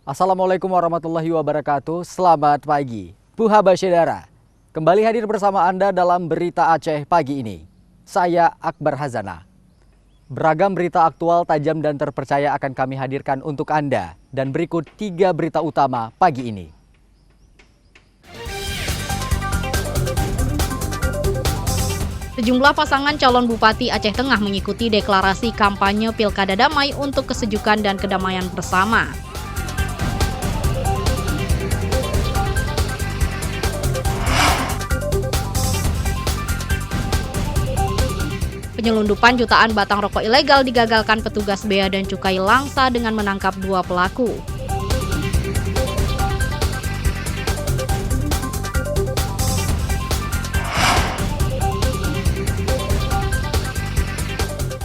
Assalamualaikum warahmatullahi wabarakatuh. Selamat pagi. Puha Basyedara. Kembali hadir bersama Anda dalam Berita Aceh pagi ini. Saya Akbar Hazana. Beragam berita aktual, tajam dan terpercaya akan kami hadirkan untuk Anda. Dan berikut 3 berita utama pagi ini. Sejumlah pasangan calon Bupati Aceh Tengah mengikuti deklarasi kampanye Pilkada Damai untuk kesejukan dan kedamaian bersama. Penyelundupan jutaan batang rokok ilegal digagalkan petugas Bea dan Cukai Langsa dengan menangkap 2 pelaku.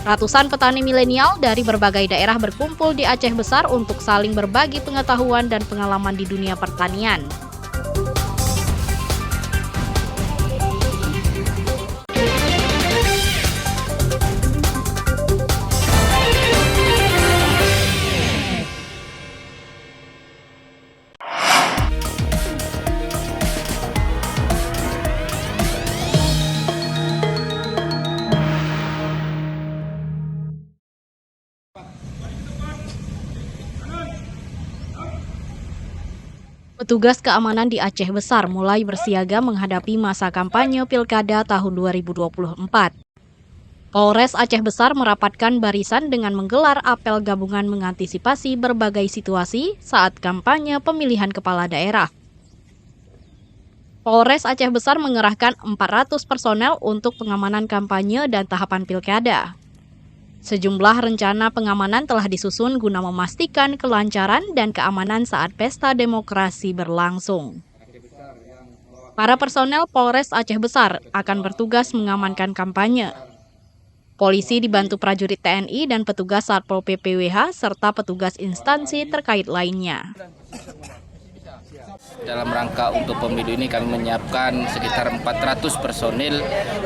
Ratusan petani milenial dari berbagai daerah berkumpul di Aceh Besar untuk saling berbagi pengetahuan dan pengalaman di dunia pertanian. Petugas keamanan di Aceh Besar mulai bersiaga menghadapi masa kampanye Pilkada tahun 2024. Polres Aceh Besar merapatkan barisan dengan menggelar apel gabungan mengantisipasi berbagai situasi saat kampanye pemilihan kepala daerah. Polres Aceh Besar mengerahkan 400 personel untuk pengamanan kampanye dan tahapan pilkada. Sejumlah rencana pengamanan telah disusun guna memastikan kelancaran dan keamanan saat pesta demokrasi berlangsung. Para personel Polres Aceh Besar akan bertugas mengamankan kampanye. Polisi dibantu prajurit TNI dan petugas Satpol PPWH serta petugas instansi terkait lainnya. Dalam rangka untuk pemilu ini kami menyiapkan sekitar 400 personil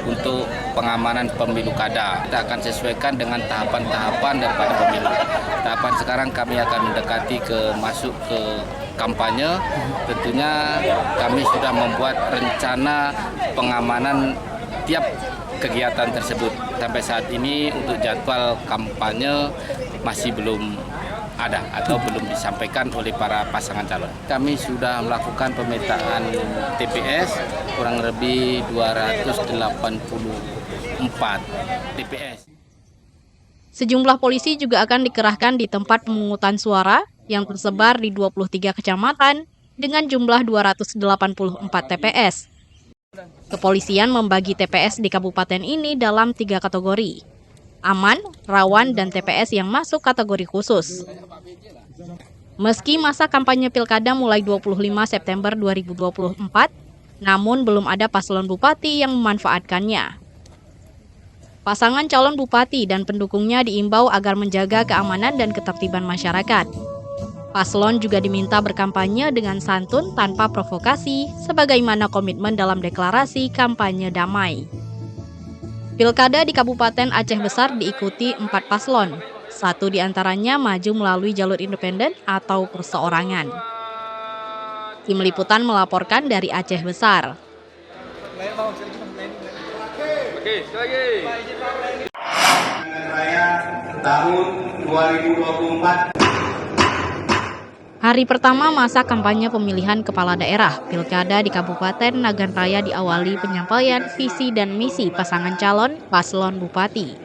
untuk pengamanan pemilu kada. Kita akan sesuaikan dengan tahapan-tahapan daripada pemilu. Tahapan sekarang kami akan mendekati masuk ke kampanye. Tentunya kami sudah membuat rencana pengamanan tiap kegiatan tersebut. Sampai saat ini untuk jadwal kampanye masih belum ada atau belum disampaikan oleh para pasangan calon. Kami sudah melakukan pemetaan TPS kurang lebih 284 TPS. Sejumlah polisi juga akan dikerahkan di tempat pemungutan suara yang tersebar di 23 kecamatan dengan jumlah 284 TPS. Kepolisian membagi TPS di kabupaten ini dalam 3 kategori: aman, rawan, dan TPS yang masuk kategori khusus. Meski masa kampanye pilkada mulai 25 September 2024, namun belum ada paslon bupati yang memanfaatkannya. Pasangan calon bupati dan pendukungnya diimbau agar menjaga keamanan dan ketertiban masyarakat. Paslon juga diminta berkampanye dengan santun tanpa provokasi, sebagaimana komitmen dalam deklarasi kampanye damai. Pilkada di Kabupaten Aceh Besar diikuti 4 paslon. 1 diantaranya maju melalui jalur independen atau perseorangan. Tim Liputan melaporkan dari Aceh Besar. Tahun 2024. Hari pertama masa kampanye pemilihan kepala daerah, Pilkada di Kabupaten Nagan Raya diawali penyampaian visi dan misi pasangan calon paslon bupati.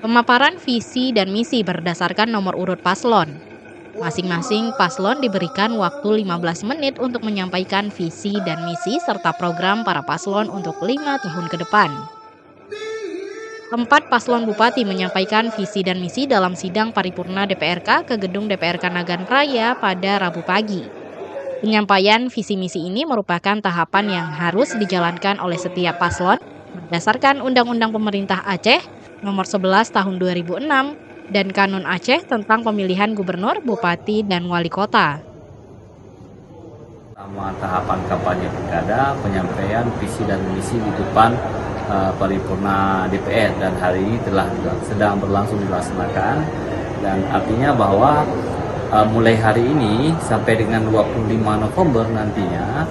Pemaparan visi dan misi berdasarkan nomor urut paslon. Masing-masing paslon diberikan waktu 15 menit untuk menyampaikan visi dan misi serta program para paslon untuk 5 tahun ke depan. 4 paslon bupati menyampaikan visi dan misi dalam sidang paripurna DPRK ke gedung DPRK Nagan Raya pada Rabu pagi. Penyampaian visi misi ini merupakan tahapan yang harus dijalankan oleh setiap paslon berdasarkan Undang-Undang Pemerintah Aceh Nomor 11 Tahun 2006 dan Kanun Aceh tentang pemilihan gubernur, bupati, dan wali kota. Pertama tahapan kampanye pilkada, penyampaian visi dan misi di depan paripurna DPR, dan hari ini sedang berlangsung dilaksanakan, dan artinya bahwa mulai hari ini sampai dengan 25 November nantinya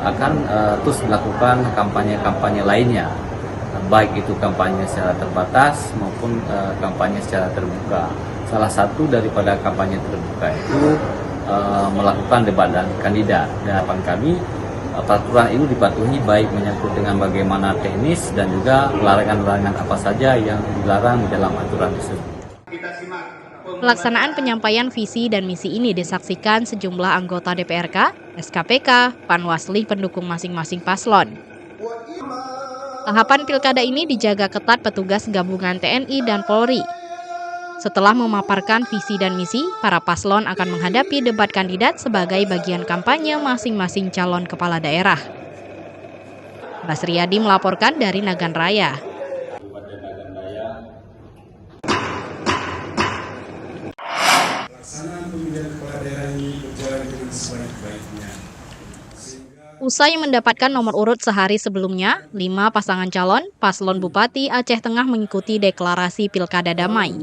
akan terus melakukan kampanye-kampanye lainnya, baik itu kampanye secara terbatas maupun kampanye secara terbuka. Salah satu daripada kampanye terbuka itu melakukan debat dan kandidat. Dan harapan kami peraturan itu dipatuhi, baik menyangkut dengan bagaimana teknis dan juga larangan-larangan apa saja yang dilarang di dalam aturan tersebut. Pelaksanaan penyampaian visi dan misi ini disaksikan sejumlah anggota DPRK, SKPK, Panwasli pendukung masing-masing paslon. Tahapan pilkada ini dijaga ketat petugas gabungan TNI dan Polri. Setelah memaparkan visi dan misi, para paslon akan menghadapi debat kandidat sebagai bagian kampanye masing-masing calon kepala daerah. Basriadi melaporkan dari Nagan Raya. Pelaksanaan pemilihan kepala daerah ini berjalan dengan sebaik-baiknya. Usai mendapatkan nomor urut sehari sebelumnya, 5 pasangan calon paslon Bupati Aceh Tengah mengikuti deklarasi Pilkada Damai.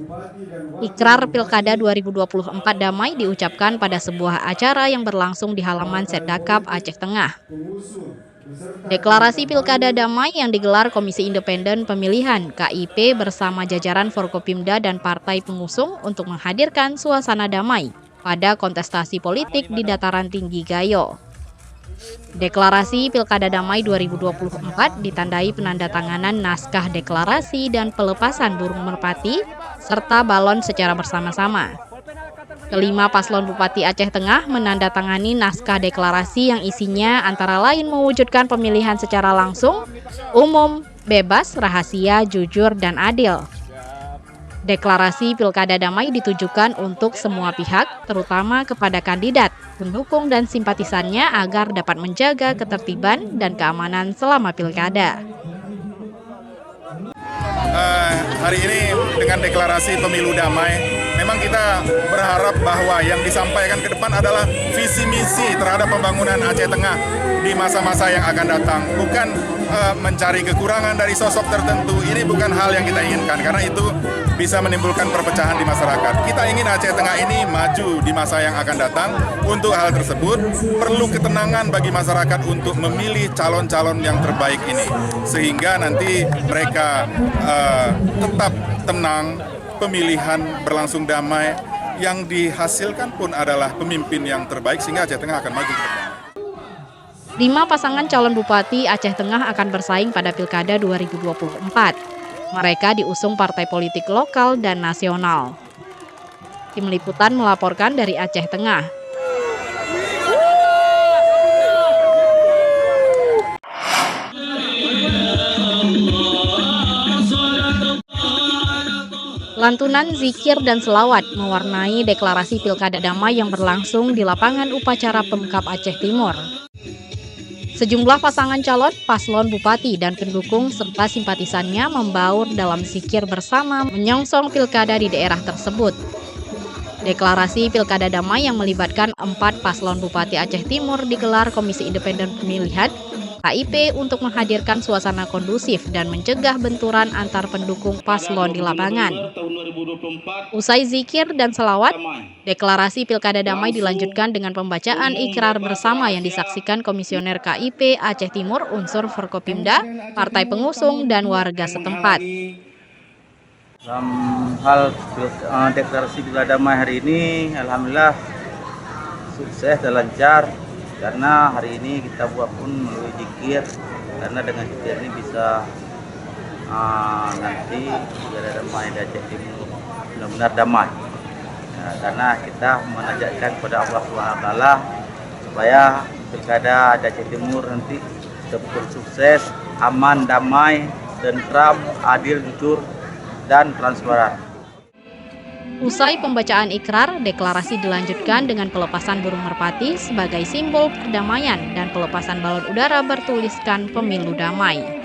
Ikrar Pilkada 2024 Damai diucapkan pada sebuah acara yang berlangsung di halaman Setdakap Aceh Tengah. Deklarasi Pilkada Damai yang digelar Komisi Independen Pemilihan KIP bersama jajaran Forkopimda dan partai pengusung untuk menghadirkan suasana damai pada kontestasi politik di dataran tinggi Gayo. Deklarasi Pilkada Damai 2024 ditandai penandatanganan naskah deklarasi dan pelepasan burung merpati serta balon secara bersama-sama. Kelima paslon Bupati Aceh Tengah menandatangani naskah deklarasi yang isinya antara lain mewujudkan pemilihan secara langsung, umum, bebas, rahasia, jujur, dan adil. Deklarasi Pilkada Damai ditujukan untuk semua pihak, terutama kepada kandidat, pendukung, dan simpatisannya agar dapat menjaga ketertiban dan keamanan selama pilkada. Hari ini dengan deklarasi pemilu damai, memang kita berharap bahwa yang disampaikan ke depan adalah visi misi terhadap pembangunan Aceh Tengah di masa-masa yang akan datang. Bukan mencari kekurangan dari sosok tertentu, ini bukan hal yang kita inginkan, karena itu bisa menimbulkan perpecahan di masyarakat. Kita ingin Aceh Tengah ini maju di masa yang akan datang. Untuk hal tersebut, perlu ketenangan bagi masyarakat untuk memilih calon-calon yang terbaik ini. Sehingga nanti mereka tetap tenang, pemilihan berlangsung damai, yang dihasilkan pun adalah pemimpin yang terbaik, sehingga Aceh Tengah akan maju ke depan. 5 pasangan calon Bupati Aceh Tengah akan bersaing pada Pilkada 2024. Mereka diusung partai politik lokal dan nasional. Tim Liputan melaporkan dari Aceh Tengah. Lantunan zikir dan selawat mewarnai deklarasi Pilkada Damai yang berlangsung di lapangan upacara Pemkab Aceh Timur. Sejumlah pasangan calon, paslon bupati dan pendukung serta simpatisannya membaur dalam zikir bersama menyongsong pilkada di daerah tersebut. Deklarasi Pilkada Damai yang melibatkan 4 paslon Bupati Aceh Timur digelar Komisi Independen Pemilihan KIP untuk menghadirkan suasana kondusif dan mencegah benturan antar pendukung paslon di lapangan. Usai zikir dan selawat, deklarasi Pilkada Damai dilanjutkan dengan pembacaan ikrar bersama yang disaksikan Komisioner KIP Aceh Timur unsur Forkopimda, partai pengusung, dan warga setempat. Dalam hal deklarasi Pilkada Damai hari ini, alhamdulillah sukses dan lancar, karena hari ini kita buat pun melalui zikir, karena dengan zikir ini bisa nanti Pilkada Damai di Aceh Timur benar-benar damai. Nah, karena kita menajatkan kepada Allah SWT supaya Pilkada di Aceh Timur nanti betul sukses, aman, damai, tentram, adil, jujur, dan transparan. Usai pembacaan ikrar, deklarasi dilanjutkan dengan pelepasan burung merpati sebagai simbol perdamaian dan pelepasan balon udara bertuliskan Pemilu Damai.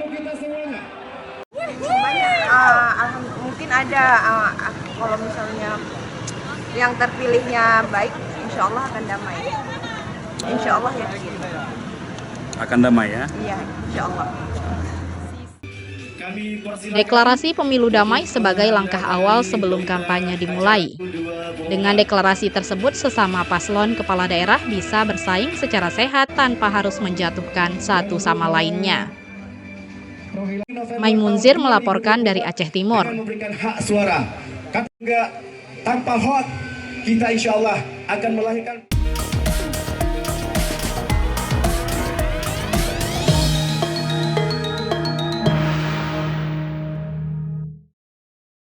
Mungkin ada kalau misalnya yang terpilihnya baik, insya Allah akan damai. Insya Allah ya. Akan damai ya? Iya, insya Allah. Deklarasi pemilu damai sebagai langkah awal sebelum kampanye dimulai. Dengan deklarasi tersebut, sesama paslon kepala daerah bisa bersaing secara sehat tanpa harus menjatuhkan satu sama lainnya. Maimunzir melaporkan dari Aceh Timur. Memberikan hak suara. Tanpa hot, kita insya Allah akan melahirkan.